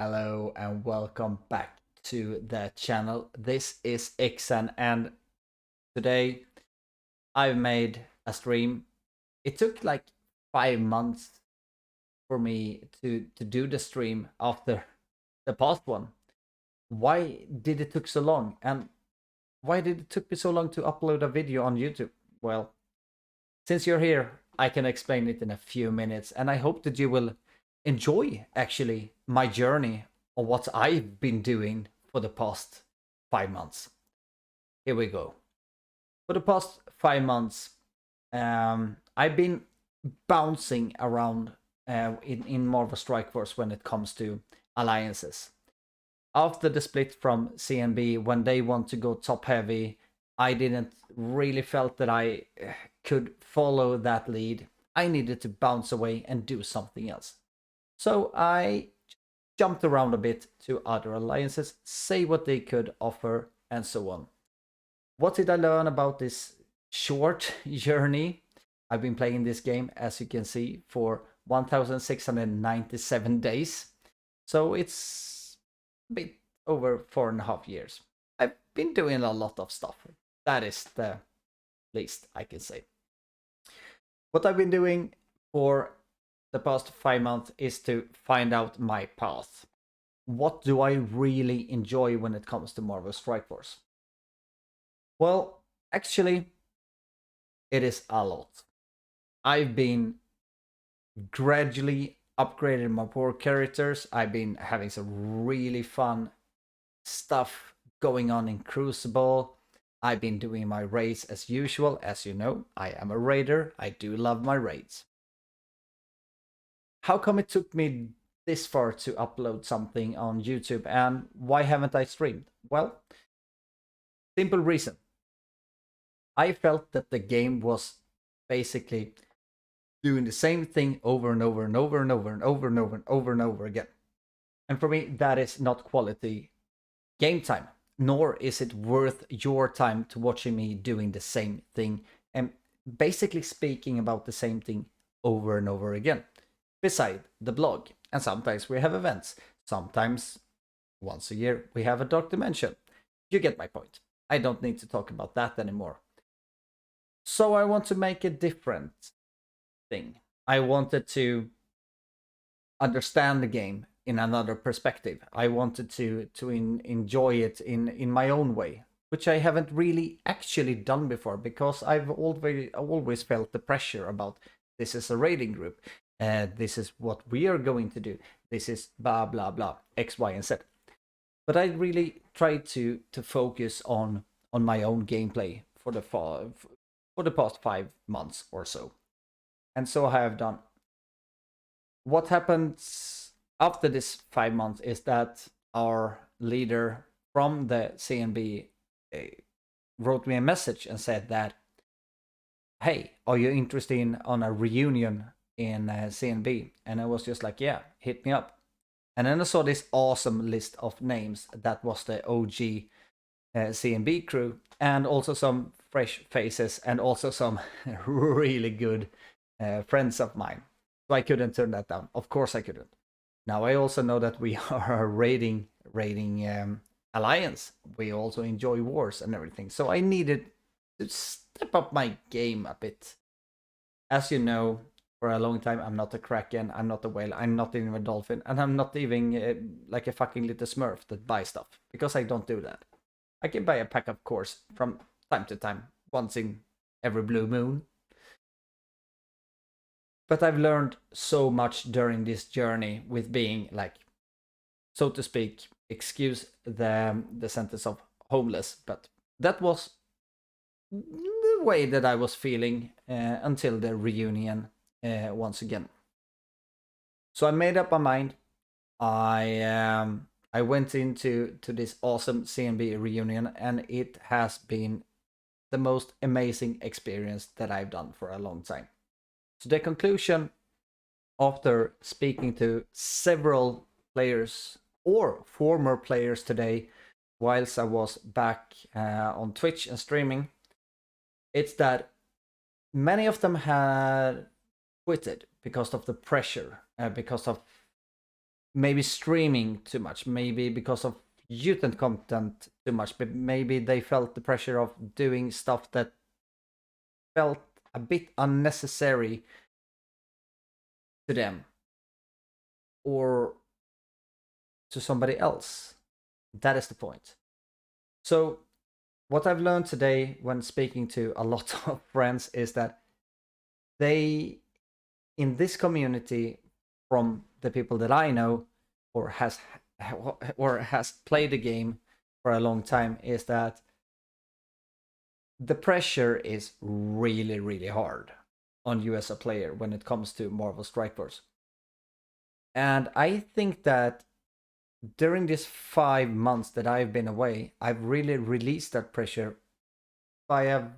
Hello and welcome back to the channel. This is Ixen and today I've made a stream. It took like 5 months for me to do the stream after the past one. Why did it took so long? And why did it took me so long to upload a video on YouTube? Well, since you're here, I can explain it in a few minutes and I hope that you will enjoy actually my journey on what I've been doing for the past 5 months. Here we go. For the past 5 months, I've been bouncing around in Marvel Strike Force when it comes to alliances. After the split from CNB, when they want to go top heavy, I didn't really felt that I could follow that lead. I needed to bounce away and do something else. So I jumped around a bit to other alliances, say what they could offer, and so on. What did I learn about this short journey? I've been playing this game, as you can see, for 1,697 days. So it's a bit over 4.5 years. I've been doing a lot of stuff. That is the least I can say. What I've been doing for the past 5 months is to find out my path. What do I really enjoy when it comes to Marvel Strike Force? Well, actually, it is a lot. I've been gradually upgrading my poor characters. I've been having some really fun stuff going on in Crucible. I've been doing my raids as usual. As you know, I am a raider. I do love my raids. How come it took me this far to upload something on YouTube and why haven't I streamed? Well, simple reason. I felt that the game was basically doing the same thing over and over and over and over and over and over and over and over again. And for me, that is not quality game time, nor is it worth your time to watching me doing the same thing and basically speaking about the same thing over and over again. Beside the blog, and sometimes we have events. Sometimes once a year we have a dark dimension. You get my point. I don't need to talk about that anymore. So I want to make a different thing. I wanted to understand the game in another perspective. I wanted to enjoy it in my own way, which I haven't really actually done before because I've always felt the pressure about this is a raiding group. This is what we are going to do. This is blah blah blah X, Y, and Z. But I really tried to focus on my own gameplay for the past 5 months or so, and so I have done. What happens after this 5 months is that our leader from the CNB wrote me a message and said that, "Hey, are you interested on a reunion in CNB?" And I was just like, "Yeah, hit me up." And then I saw this awesome list of names that was the OG CNB crew, and also some fresh faces, and also some really good friends of mine. So I couldn't turn that down. Of course I couldn't. Now I also know that we are a raiding alliance. We also enjoy wars and everything. So I needed to step up my game a bit. As you know, for a long time, I'm not a Kraken, I'm not a whale, I'm not even a dolphin, and I'm not even like a fucking little smurf that buys stuff, because I don't do that. I can buy a pack of cores from time to time, once in every blue moon. But I've learned so much during this journey with being, like, so to speak, excuse the sentence of homeless, but that was the way that I was feeling until the reunion once again. So I made up my mind. I went into this awesome CNB reunion, and it has been the most amazing experience that I've done for a long time. So the conclusion, after speaking to several players or former players today, whilst I was back on Twitch and streaming, it's that many of them had quitted because of the pressure, because of maybe streaming too much, maybe because of YouTube content too much, but maybe they felt the pressure of doing stuff that felt a bit unnecessary to them or to somebody else. That is the point. So, what I've learned today when speaking to a lot of friends is that they, in this community, from the people that I know or has played the game for a long time, is that the pressure is really, really hard on you as a player when it comes to Marvel Strike Force. And I think that during these 5 months that I've been away, I've really released that pressure by a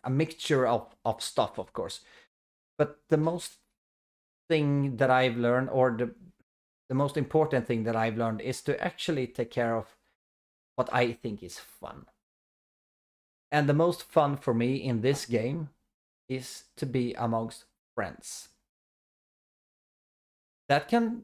mixture of stuff, of course. But the most thing that I've learned, or the most important thing that I've learned, is to actually take care of what I think is fun. And the most fun for me in this game is to be amongst friends. That can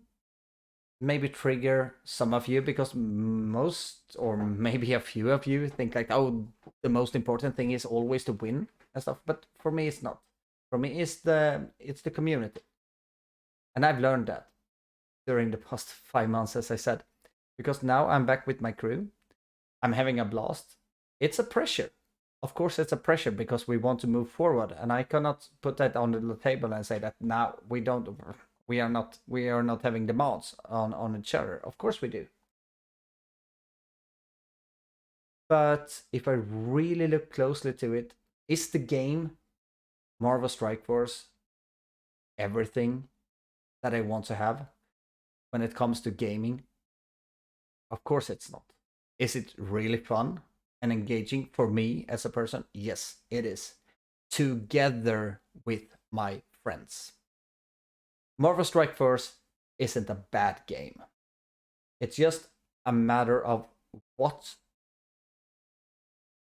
maybe trigger some of you, because most, or maybe a few of you, think like, oh, the most important thing is always to win and stuff. But for me, it's not. For me, it's the community. And I've learned that during the past 5 months, as I said, because now I'm back with my crew. I'm having a blast. It's a pressure. Of course, it's a pressure because we want to move forward, and I cannot put that on the table and say that now we are not having demands on each other. Of course we do. But if I really look closely to it, is the game Marvel Strike Force everything that I want to have when it comes to gaming? Of course it's not. Is it really fun and engaging for me as a person? Yes, it is. Together with my friends. Marvel Strike Force isn't a bad game. It's just a matter of what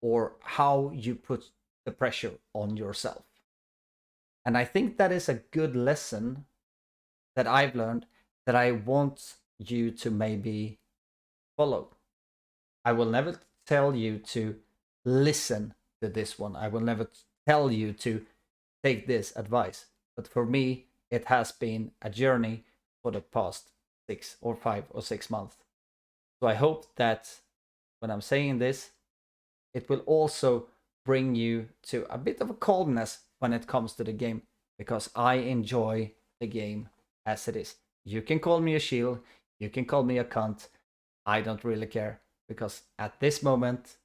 or how you put the pressure on yourself. And I think that is a good lesson that I've learned that I want you to maybe follow. I will never tell you to listen to this one. I will never tell you to take this advice. But for me, it has been a journey for the past 6 or 5 or 6 months. So I hope that when I'm saying this, it will also bring you to a bit of a calmness when it comes to the game, because I enjoy the game as it is. You can call me a shield, you can call me a cunt. I don't really care, because at this moment,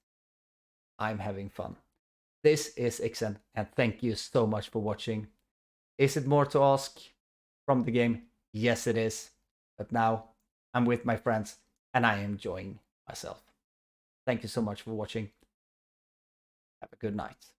I'm having fun. This is Ixen, and thank you so much for watching. Is it more to ask from the game? Yes, it is. But now I'm with my friends and I am enjoying myself. Thank you so much for watching. Have a good night.